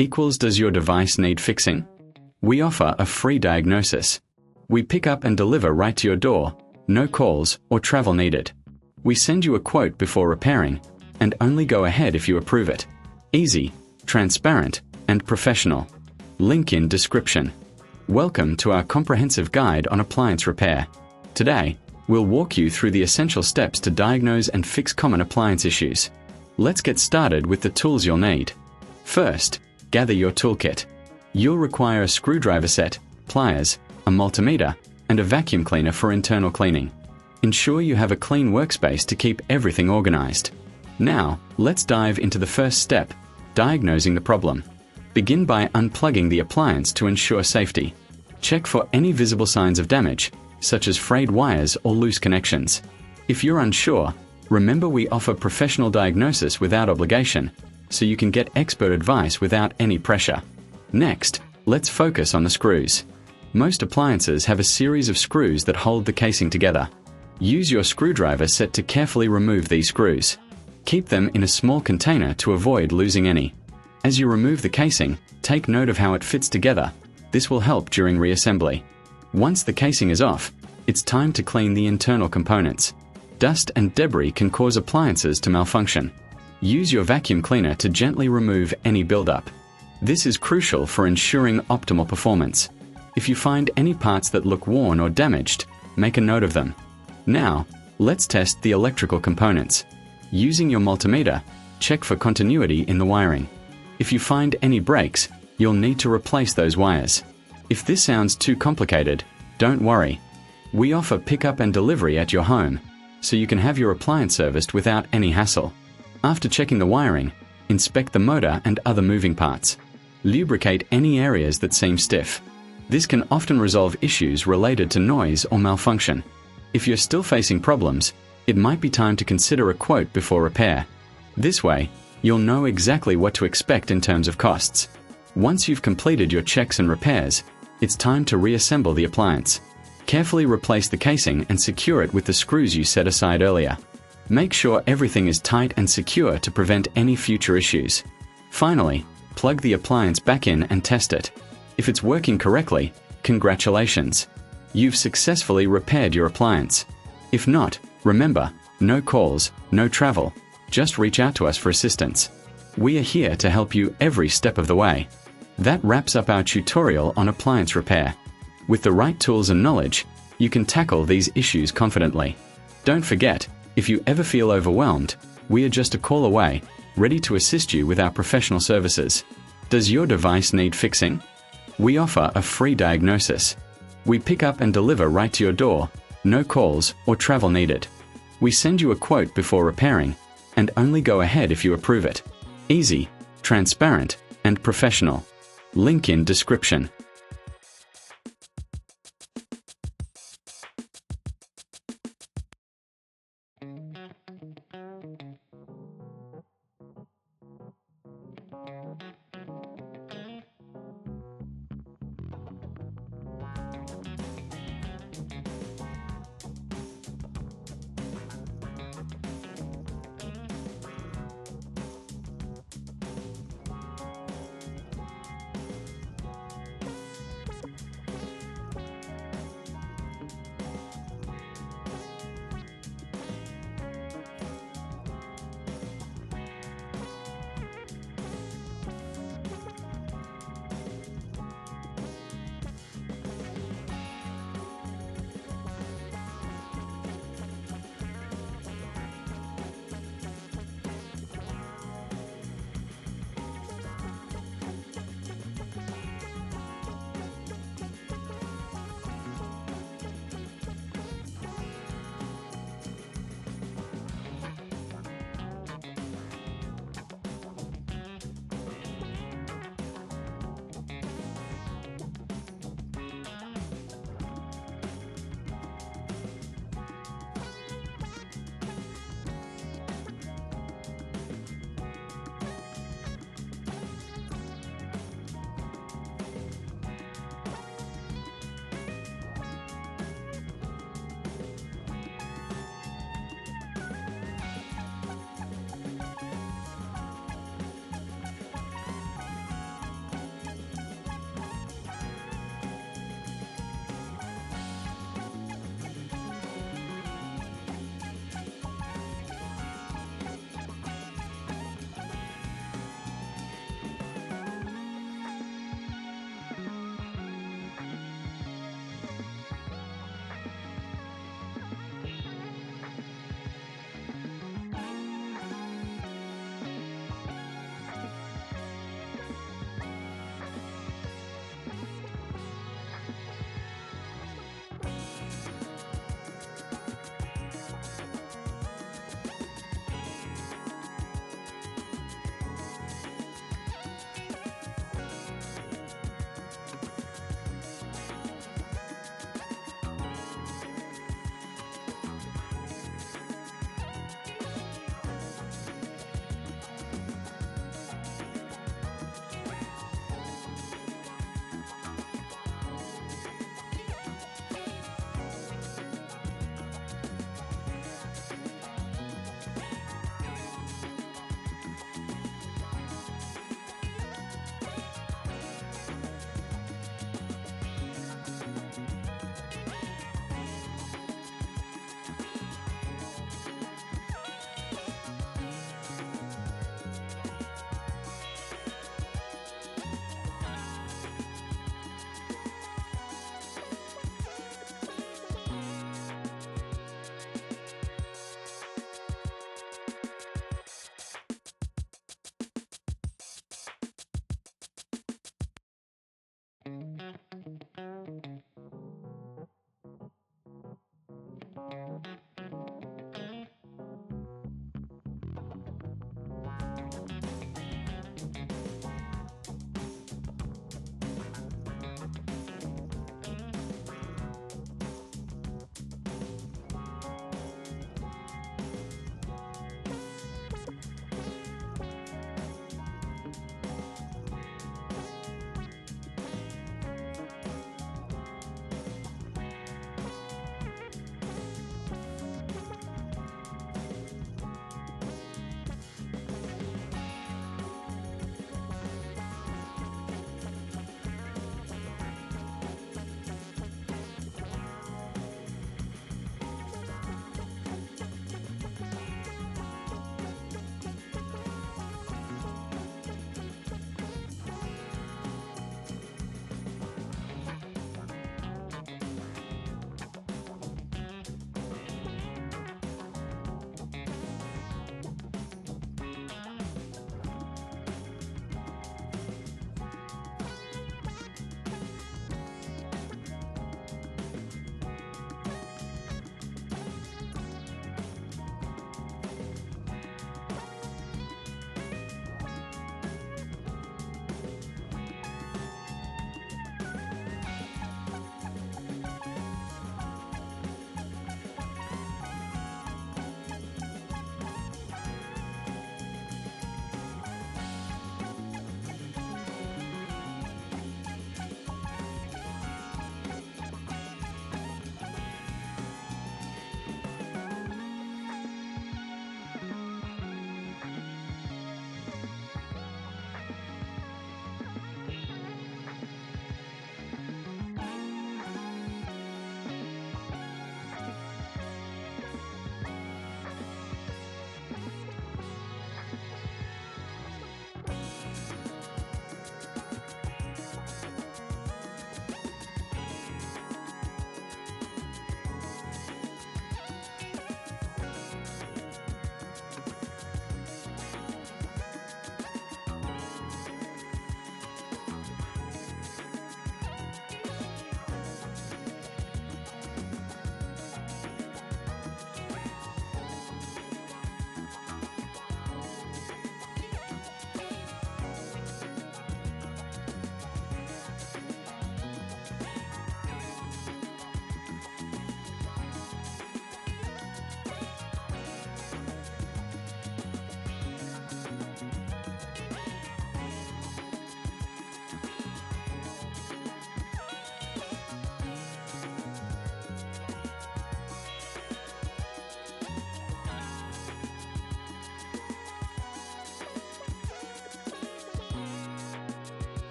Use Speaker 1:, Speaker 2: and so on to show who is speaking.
Speaker 1: equals does your device need fixing? We offer a free diagnosis. We pick up and deliver right to your door, no calls or travel needed. We send you a quote before repairing, and only go ahead if you approve it. Easy, transparent, and professional. Link in description. Welcome to our comprehensive guide on appliance repair. Today, we'll walk you through the essential steps to diagnose and fix common appliance issues. Let's get started with the tools you'll need. First, gather your toolkit. You'll require a screwdriver set, pliers, a multimeter, and a vacuum cleaner for internal cleaning. Ensure you have a clean workspace to keep everything organized. Now, let's dive into the first step, diagnosing the problem. Begin by unplugging the appliance to ensure safety. Check for any visible signs of damage, such as frayed wires or loose connections. If you're unsure, remember we offer professional diagnosis without obligation, so you can get expert advice without any pressure. Next, let's focus on the screws. Most appliances have a series of screws that hold the casing together. Use your screwdriver set to carefully remove these screws. Keep them in a small container to avoid losing any. As you remove the casing, take note of how it fits together. This will help during reassembly. Once the casing is off, it's time to clean the internal components. Dust and debris can cause appliances to malfunction. Use your vacuum cleaner to gently remove any buildup. This is crucial for ensuring optimal performance. If you find any parts that look worn or damaged, make a note of them. Now, let's test the electrical components. Using your multimeter, check for continuity in the wiring. If you find any breaks, you'll need to replace those wires. If this sounds too complicated, don't worry. We offer pickup and delivery at your home, so you can have your appliance serviced without any hassle. After checking the wiring, inspect the motor and other moving parts. Lubricate any areas that seem stiff. This can often resolve issues related to noise or malfunction. If you're still facing problems, it might be time to consider a quote before repair. This way, you'll know exactly what to expect in terms of costs. Once you've completed your checks and repairs, it's time to reassemble the appliance. Carefully replace the casing and secure it with the screws you set aside earlier. Make sure everything is tight and secure to prevent any future issues. Finally, plug the appliance back in and test it. If it's working correctly, congratulations. You've successfully repaired your appliance. If not, remember, no calls, no travel. Just reach out to us for assistance. We are here to help you every step of the way. That wraps up our tutorial on appliance repair. With the right tools and knowledge, you can tackle these issues confidently. Don't forget, if you ever feel overwhelmed, we are just a call away, ready to assist you with our professional services. Does your device need fixing? We offer a free diagnosis. We pick up and deliver right to your door, no calls or travel needed. We send you a quote before repairing, and only go ahead if you approve it. Easy, transparent, and professional. Link in description.